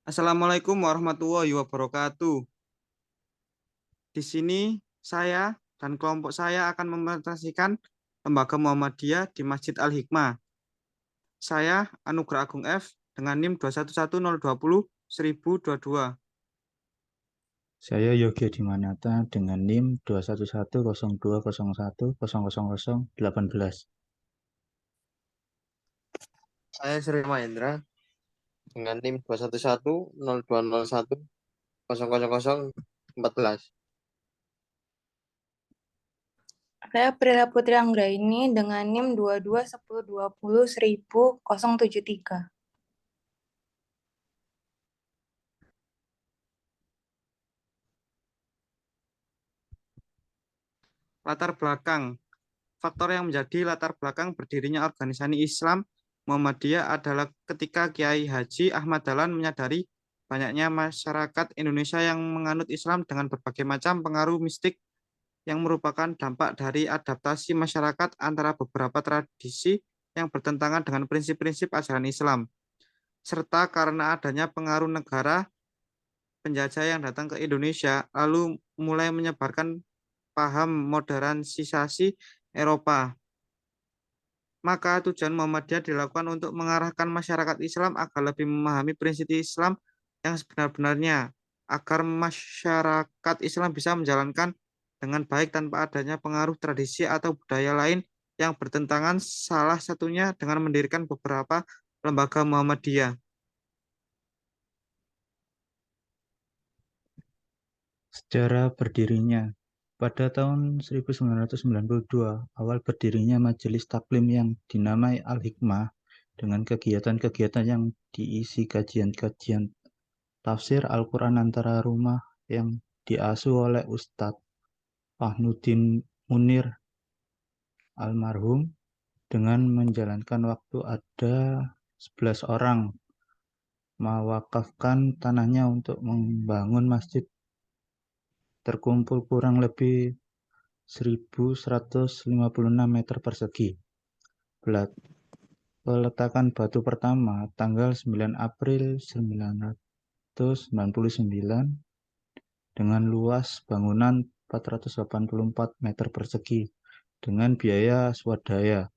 Assalamualaikum warahmatullahi wabarakatuh. Di sini saya dan kelompok saya akan mepresentasikan Lembaga Muhammadiyah di Masjid Al-Hikmah. Saya Anugrah Agung F dengan NIM 211020022. Saya Yogi Dimanata dengan NIM 2110201000018. Saya Sri Mahendra dengan NIM 2110201000014. Saya Prila Putri Anggraini dengan NIM 2210201073. Latar belakang. Faktor yang menjadi latar belakang berdirinya organisasi Islam Muhammadiyah adalah ketika Kiai Haji Ahmad Dahlan menyadari banyaknya masyarakat Indonesia yang menganut Islam dengan berbagai macam pengaruh mistik yang merupakan dampak dari adaptasi masyarakat antara beberapa tradisi yang bertentangan dengan prinsip-prinsip ajaran Islam, serta karena adanya pengaruh negara penjajah yang datang ke Indonesia, lalu mulai menyebarkan paham modernisasi Eropa. Maka tujuan Muhammadiyah dilakukan untuk mengarahkan masyarakat Islam agar lebih memahami prinsip Islam yang sebenar-benarnya, agar masyarakat Islam bisa menjalankan dengan baik tanpa adanya pengaruh tradisi atau budaya lain yang bertentangan, salah satunya dengan mendirikan beberapa lembaga Muhammadiyah. Sejarah berdirinya. Pada tahun 1992, awal berdirinya Majelis Taklim yang dinamai Al-Hikmah dengan kegiatan-kegiatan yang diisi kajian-kajian tafsir Al-Quran antara rumah yang diasuh oleh Ustadz Fahnuddin Munir almarhum dengan menjalankan waktu ada 11 orang mewakafkan tanahnya untuk membangun masjid terkumpul kurang lebih 1.156 meter persegi. Peletakan batu pertama tanggal 9 April 1999 dengan luas bangunan 484 meter persegi dengan biaya swadaya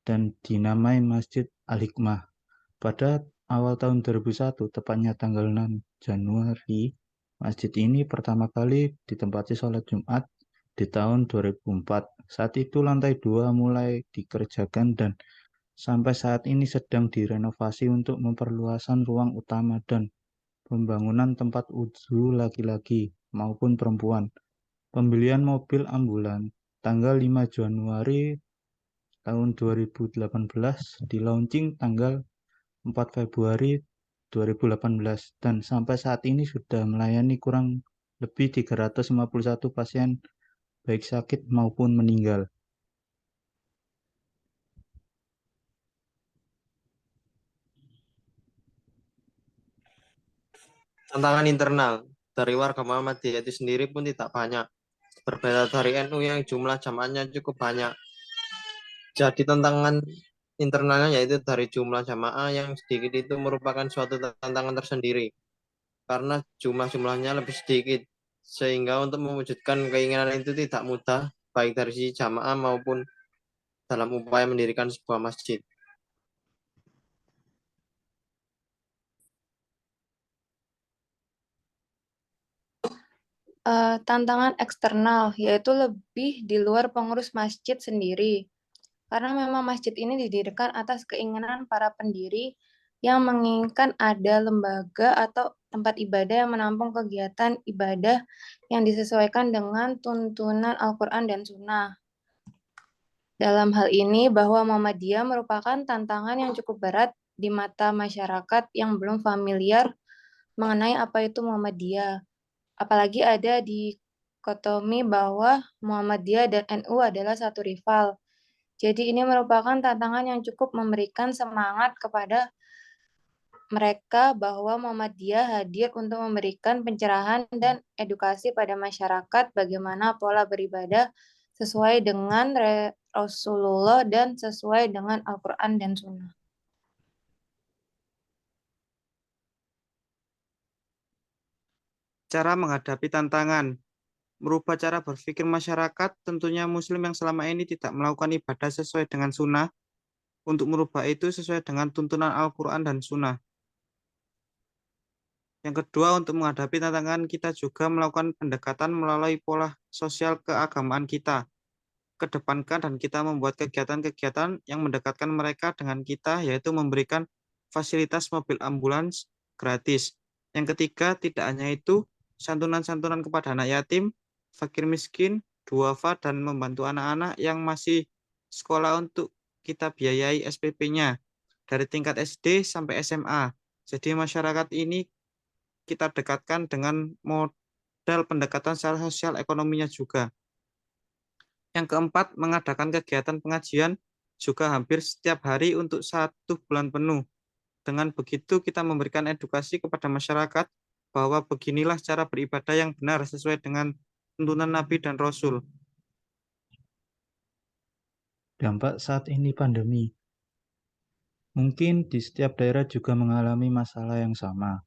dan dinamai Masjid Al-Hikmah. Pada awal tahun 2001, tepatnya tanggal 6 Januari, masjid ini pertama kali ditempati sholat Jumat di tahun 2004. Saat itu lantai 2 mulai dikerjakan dan sampai saat ini sedang direnovasi untuk memperluasan ruang utama dan pembangunan tempat wudhu laki-laki maupun perempuan. Pembelian mobil ambulan tanggal 5 Januari tahun 2018, di launching tanggal 4 Februari 2018, dan sampai saat ini sudah melayani kurang lebih 351 pasien baik sakit maupun meninggal. Tantangan internal dari warga Muhammadiyah itu sendiri pun tidak banyak. Berbeda dari NU yang jumlah jamaahnya cukup banyak. Jadi tantangan internalnya yaitu dari jumlah jamaah yang sedikit itu merupakan suatu tantangan tersendiri. Karena jumlahnya lebih sedikit. Sehingga untuk mewujudkan keinginan itu tidak mudah, baik dari sisi jamaah maupun dalam upaya mendirikan sebuah masjid. Tantangan eksternal yaitu lebih di luar pengurus masjid sendiri. Karena memang masjid ini didirikan atas keinginan para pendiri yang menginginkan ada lembaga atau tempat ibadah yang menampung kegiatan ibadah yang disesuaikan dengan tuntunan Al-Quran dan Sunnah. Dalam hal ini, bahwa Muhammadiyah merupakan tantangan yang cukup berat di mata masyarakat yang belum familiar mengenai apa itu Muhammadiyah. Apalagi ada dikotomi bahwa Muhammadiyah dan NU adalah satu rival. Jadi ini merupakan tantangan yang cukup memberikan semangat kepada mereka bahwa Muhammadiyah hadir untuk memberikan pencerahan dan edukasi pada masyarakat bagaimana pola beribadah sesuai dengan Rasulullah dan sesuai dengan Al-Quran dan Sunnah. Cara menghadapi tantangan. Merubah cara berpikir masyarakat, tentunya Muslim yang selama ini tidak melakukan ibadah sesuai dengan sunnah, untuk merubah itu sesuai dengan tuntunan Al-Quran dan sunnah. Yang kedua, untuk menghadapi tantangan, kita juga melakukan pendekatan melalui pola sosial keagamaan kita. Kedepankan dan kita membuat kegiatan-kegiatan yang mendekatkan mereka dengan kita, yaitu memberikan fasilitas mobil ambulans gratis. Yang ketiga, tidak hanya itu, santunan-santunan kepada anak yatim, fakir miskin, duafa, dan membantu anak-anak yang masih sekolah untuk kita biayai SPP-nya dari tingkat SD sampai SMA. Jadi masyarakat ini kita dekatkan dengan model pendekatan secara sosial ekonominya juga. Yang keempat, mengadakan kegiatan pengajian juga hampir setiap hari untuk 1 bulan penuh. Dengan begitu kita memberikan edukasi kepada masyarakat bahwa beginilah cara beribadah yang benar sesuai dengan tuntunan Nabi dan Rasul. Dampak saat ini pandemi. Mungkin di setiap daerah juga mengalami masalah yang sama.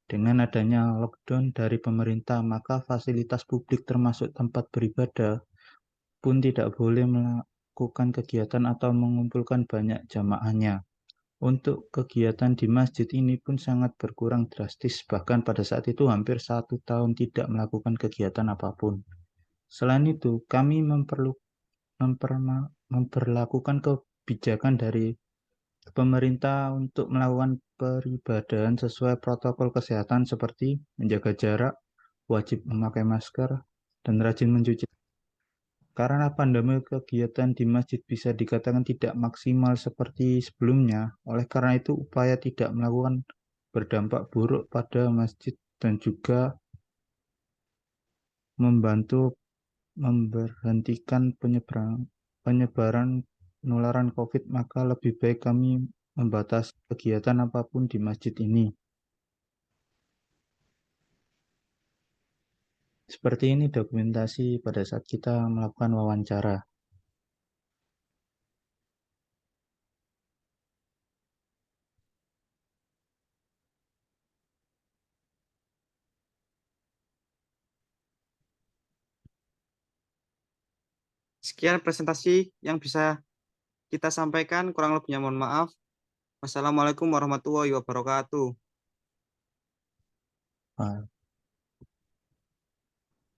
Dengan adanya lockdown dari pemerintah, maka fasilitas publik termasuk tempat beribadah pun tidak boleh melakukan kegiatan atau mengumpulkan banyak jamaahnya. Untuk kegiatan di masjid ini pun sangat berkurang drastis, bahkan pada saat itu hampir 1 tahun tidak melakukan kegiatan apapun. Selain itu, kami memperlakukan kebijakan dari pemerintah untuk melakukan peribadahan sesuai protokol kesehatan seperti menjaga jarak, wajib memakai masker, dan rajin mencuci. Karena pandemi, kegiatan di masjid bisa dikatakan tidak maksimal seperti sebelumnya. Oleh karena itu, upaya tidak melakukan berdampak buruk pada masjid dan juga membantu memberhentikan penyebaran penularan COVID, maka lebih baik kami membatasi kegiatan apapun di masjid ini. Seperti ini dokumentasi pada saat kita melakukan wawancara. Sekian presentasi yang bisa kita sampaikan, kurang lebihnya mohon maaf. Wassalamualaikum warahmatullahi wabarakatuh.